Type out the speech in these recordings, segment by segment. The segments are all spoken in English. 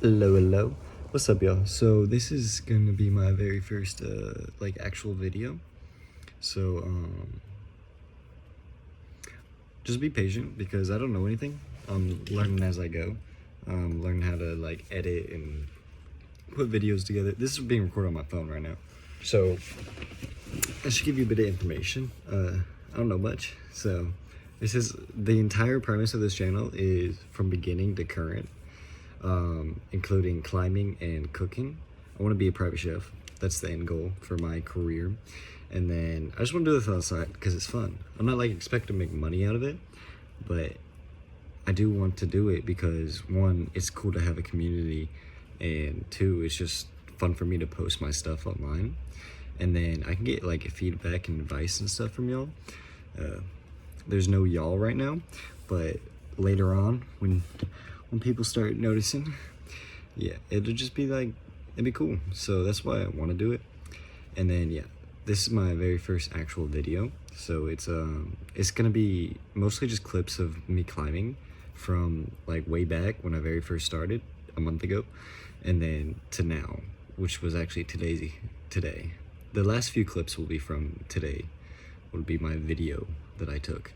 Hello. What's up, y'all? So this is gonna be my very first like actual video. So just be patient because I don't know anything. I'm learning as I go. Learning how to like edit and put videos together. This is being recorded on my phone right now. So I should give you a bit of information. I don't know much. So this is the entire premise of this channel is from beginning to current. Including climbing and cooking. I want to be a private chef. That's the end goal for my career. And then I just want to do this on the side because it's fun. I'm not like expecting to make money out of it, but I do want to do it because one, it's cool to have a community, and two, it's just fun for me to post my stuff online. And then I can get like feedback and advice and stuff from y'all. There's no y'all right now, but later on when people start noticing, yeah, it'll just be like, it'd be cool. So that's why I want to do it. And then yeah, this is my very first actual video, so it's gonna be mostly just clips of me climbing from like way back when I very first started a month ago, and then to now, which was actually today. The last few clips will be from today, would be my video that I took.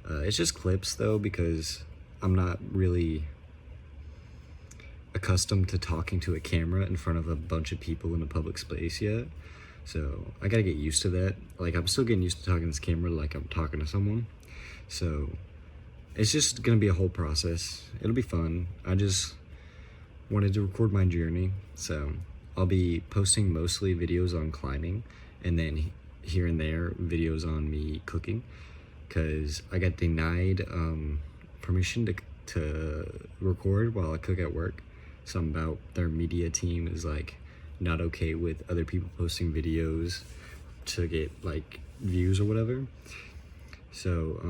It's just clips though, because I'm not really accustomed to talking to a camera in front of a bunch of people in a public space yet. So I gotta get used to that. Like, I'm still getting used to talking to this camera like I'm talking to someone. So it's just gonna be a whole process. It'll be fun. I just wanted to record my journey. So I'll be posting mostly videos on climbing, and then here and there videos on me cooking, because I got denied permission to record while I cook at work. Something about their media team is like not okay with other people posting videos to get like views or whatever. So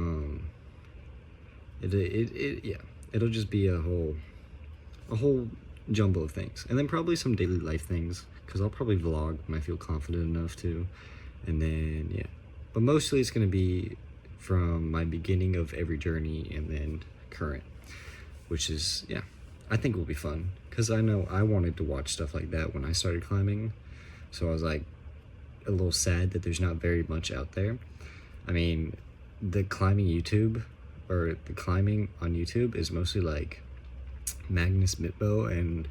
yeah, it'll just be a whole jumble of things, and then probably some daily life things, because I'll probably vlog when I feel confident enough to. And then yeah, but mostly it's gonna be from my beginning of every journey and then current, which is, yeah, I think will be fun, because I know I wanted to watch stuff like that when I started climbing. So I was like a little sad that there's not very much out there. I mean, the climbing on YouTube is mostly like Magnus Mitbo and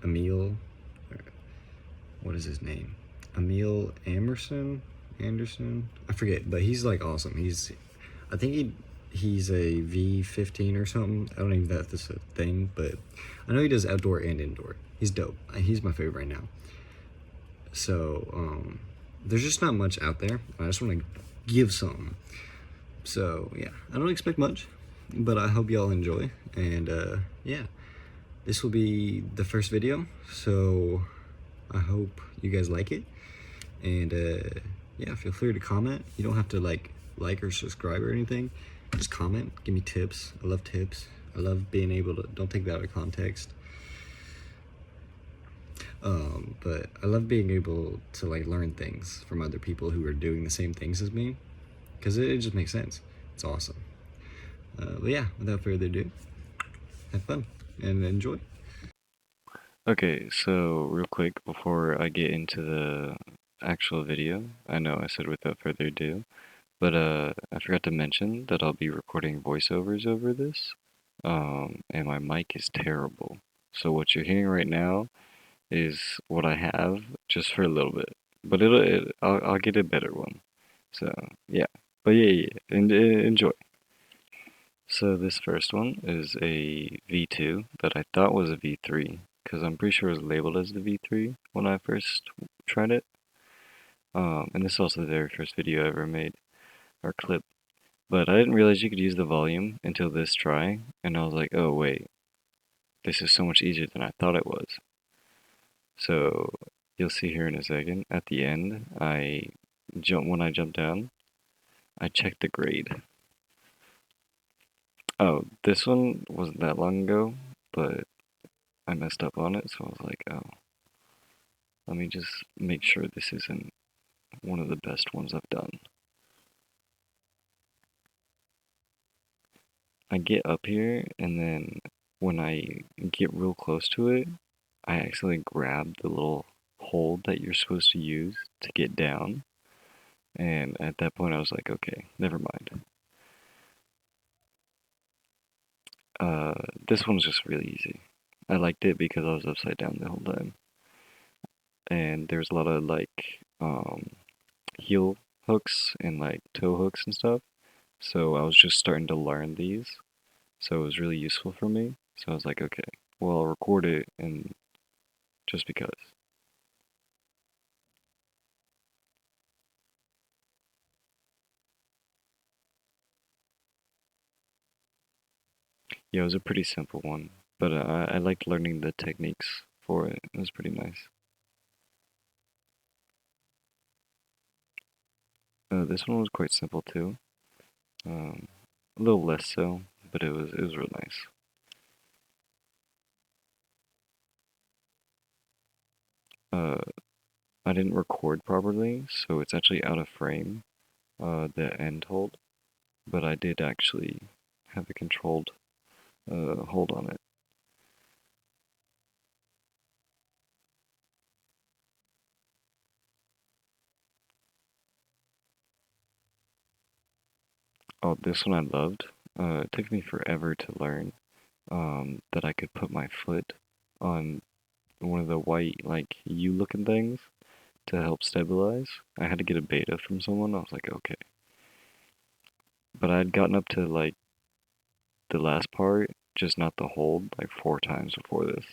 Emil, what is his name? Emil Anderson, I forget, but he's like awesome. I think he's a V15 or something. I don't even know if that's a thing, but I know he does outdoor and indoor. He's dope. He's my favorite right now. So there's just not much out there. I just want to give some. So yeah, I don't expect much, but I hope y'all enjoy. And yeah, this will be the first video, so I hope you guys like it. And yeah, feel free to comment. You don't have to like or subscribe or anything. Just comment, give me tips. I love tips. I love being able to, don't take that out of context. But I love being able to like learn things from other people who are doing the same things as me, because it just makes sense. It's awesome. But yeah, without further ado, have fun and enjoy. Okay, so real quick before I get into the actual video, I know I said without further ado, but I forgot to mention that I'll be recording voiceovers over this, and my mic is terrible. So what you're hearing right now is what I have just for a little bit, but I'll get a better one. So yeah, but yeah, enjoy. So this first one is a V2 that I thought was a V3, because I'm pretty sure it was labeled as the V3 when I first tried it. And this is also the very first video I ever made, or clip. But I didn't realize you could use the volume until this try, and I was like, oh wait, this is so much easier than I thought it was. So you'll see here in a second, at the end, when I jumped down, I checked the grade. Oh, this one wasn't that long ago, but I messed up on it, so I was like, oh, let me just make sure this isn't one of the best ones I've done. I get up here, and then when I get real close to it, I accidentally grab the little hold that you're supposed to use to get down. And at that point, I was like, okay, never mind. Uh, this one's just really easy. I liked it because I was upside down the whole time. And there's a lot of like heel hooks and like toe hooks and stuff. So I was just starting to learn these. So it was really useful for me. So I was like, okay, well, I'll record it and just because. Yeah, it was a pretty simple one, but I liked learning the techniques for it. It was pretty nice. This one was quite simple too. Um, a little less so, but it was real nice. Uh, I didn't record properly, so it's actually out of frame, the end hold, but I did actually have a controlled hold on it. Oh, this one I loved. It took me forever to learn that I could put my foot on one of the white, like, U-looking things to help stabilize. I had to get a beta from someone. I was like, okay. But I had gotten up to, like, the last part, just not the hold, like, 4 times before this.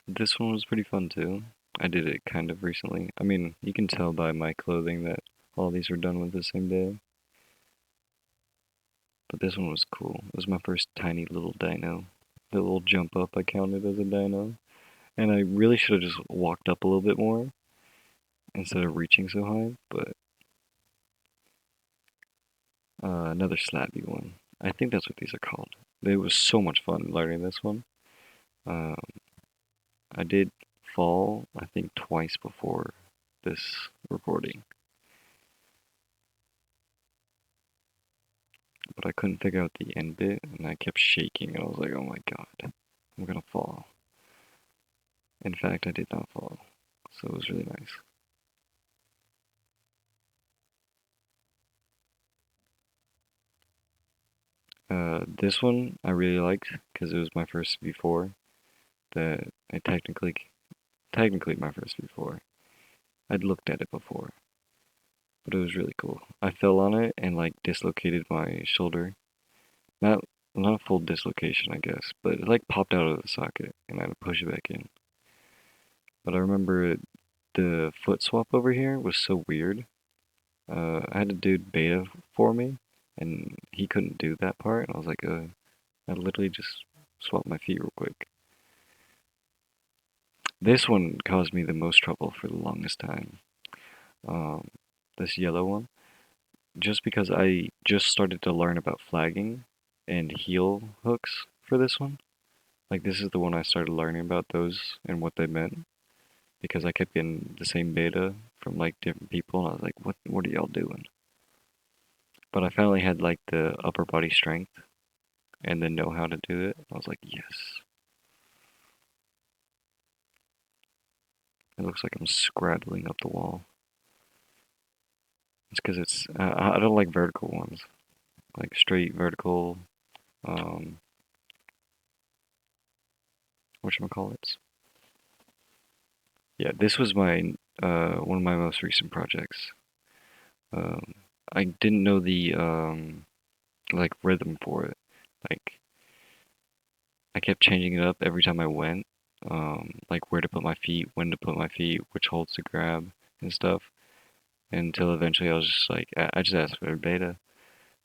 This one was pretty fun, too. I did it kind of recently. I mean, you can tell by my clothing that all these were done with the same day. But this one was cool. It was my first tiny little dino. The little jump up I counted as a dino. And I really should have just walked up a little bit more instead of reaching so high, but another slabby one. I think that's what these are called. It was so much fun learning this one. Um, I did fall, I think, twice before this recording, but I couldn't figure out the end bit, and I kept shaking, and I was like, oh my god, I'm gonna fall. In fact, I did not fall, so it was really nice. This one I really liked because it was my first V4. That I technically my first V4. I'd looked at it before, but it was really cool. I fell on it and like dislocated my shoulder. Not not a full dislocation, I guess, but it like popped out of the socket and I had to push it back in. But I remember the foot swap over here was so weird. I had a dude beta for me, and he couldn't do that part. And I was like, I literally just swapped my feet real quick. This one caused me the most trouble for the longest time. Um, this yellow one, just because I just started to learn about flagging and heel hooks for this one. Like this is the one I started learning about those and what they meant because I kept getting the same beta from like different people and I was like, what are y'all doing? But I finally had like the upper body strength and the know how to do it. I was like, yes. It looks like I'm scrabbling up the wall. It's because it's I don't like vertical ones, like straight vertical. Um, whatchamacallits? Yeah, this was my one of my most recent projects. Um, I didn't know the like rhythm for it. Like I kept changing it up every time I went. Like where to put my feet, when to put my feet, which holds to grab and stuff. Until eventually I was just like, I just asked for a beta,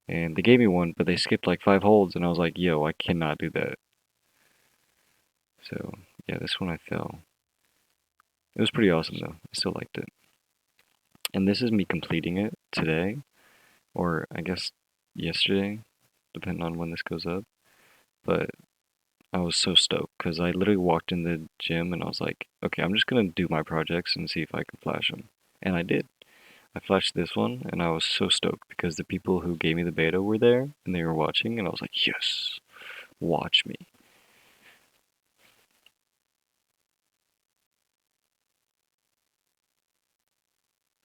and they gave me one, but they skipped like 5 holds, and I was like, yo, I cannot do that. So yeah, this one I fell. It was pretty awesome though. I still liked it. And this is me completing it today, or I guess yesterday, depending on when this goes up. But I was so stoked because I literally walked in the gym and I was like, okay, I'm just gonna do my projects and see if I can flash them. And I did. I flashed this one and I was so stoked because the people who gave me the beta were there and they were watching and I was like, yes, watch me.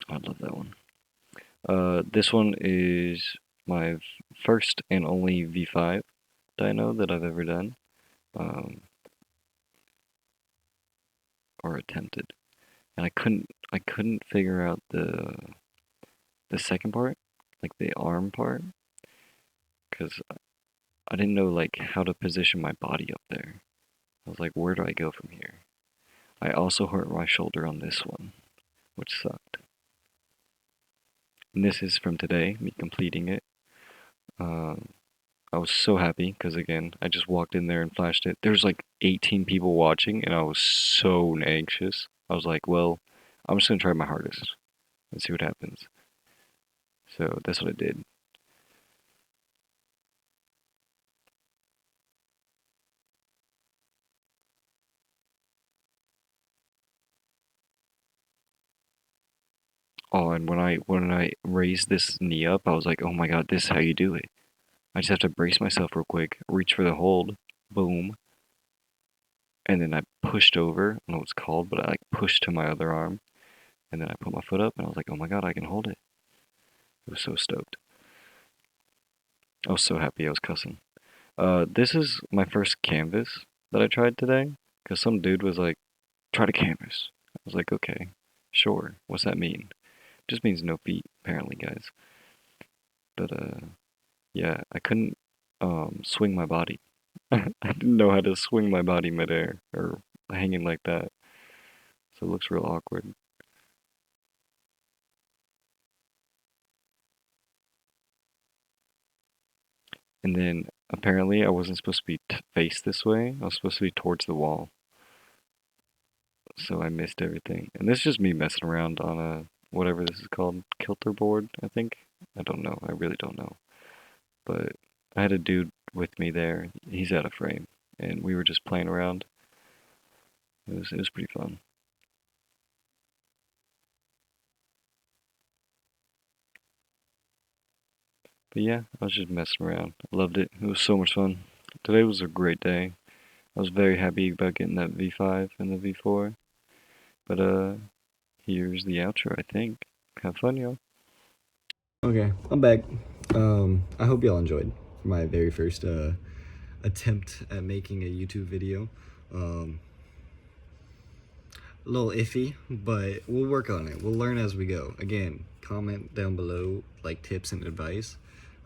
I love that one. This one is my first and only V5 dyno that I've ever done, um, or attempted. And I couldn't figure out the second part, like the arm part, because I didn't know like how to position my body up there. I was like, where do I go from here? I also hurt my shoulder on this one, which sucked. And this is from today, me completing it. Um, I was so happy because again, I just walked in there and flashed it. There's like 18 people watching, and I was so anxious. I was like, well, I'm just gonna try my hardest and see what happens. So that's what I did. Oh, and when I raised this knee up, I was like, oh my god, this is how you do it. I just have to brace myself real quick, reach for the hold, boom, and then I pushed over. I don't know what it's called, but I like pushed to my other arm, and then I put my foot up, and I was like, oh my god, I can hold it. I was so stoked. I was so happy. I was cussing. This is my first canvas that I tried today, because some dude was like, try to canvas. I was like, okay, sure. What's that mean? Just means no feet, apparently, guys. But yeah, I couldn't swing my body. I didn't know how to swing my body midair or hanging like that, so it looks real awkward. And then apparently I wasn't supposed to be faced this way. I was supposed to be towards the wall, so I missed everything. And this is just me messing around on a whatever this is called, kilter board, I think. I don't know. I really don't know. But I had a dude with me there. He's out of frame, and we were just playing around. It was pretty fun. But yeah, I was just messing around. I loved it. It was so much fun. Today was a great day. I was very happy about getting that V5 and the V4. But here's the outro, I think. Have fun, y'all. Okay, I'm back. I hope y'all enjoyed my very first attempt at making a YouTube video. Um, a little iffy, but we'll work on it. We'll learn as we go. Again, comment down below like tips and advice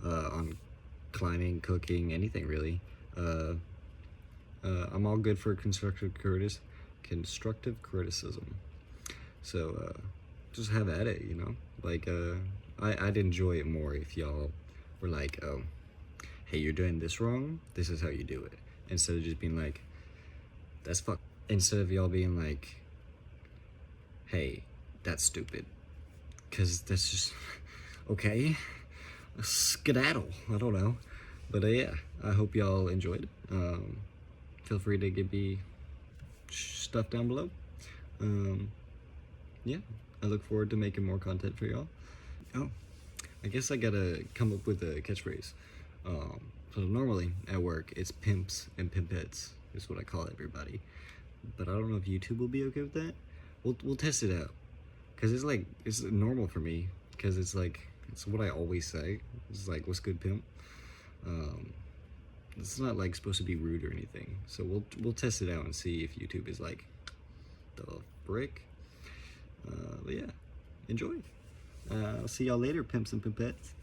on climbing, cooking, anything really. I'm all good for constructive criticism. So just have at it, you know. Like I'd enjoy it more if y'all were like, oh, hey, you're doing this wrong. This is how you do it. Instead of just being like, that's fuck. Instead of y'all being like, hey, that's stupid. Cause that's just okay. Skedaddle. I don't know. But yeah, I hope y'all enjoyed. Feel free to give me stuff down below. Yeah, I look forward to making more content for y'all. Oh, I guess I gotta come up with a catchphrase. So normally at work, it's pimps and pimpettes is what I call everybody. But I don't know if YouTube will be okay with that. We'll test it out, cause it's like it's normal for me, cause it's like it's what I always say. It's like, what's good, pimp? Um, it's not like supposed to be rude or anything. So we'll test it out and see if YouTube is like the brick. But yeah, enjoy. I'll see y'all later, pimps and pimpettes.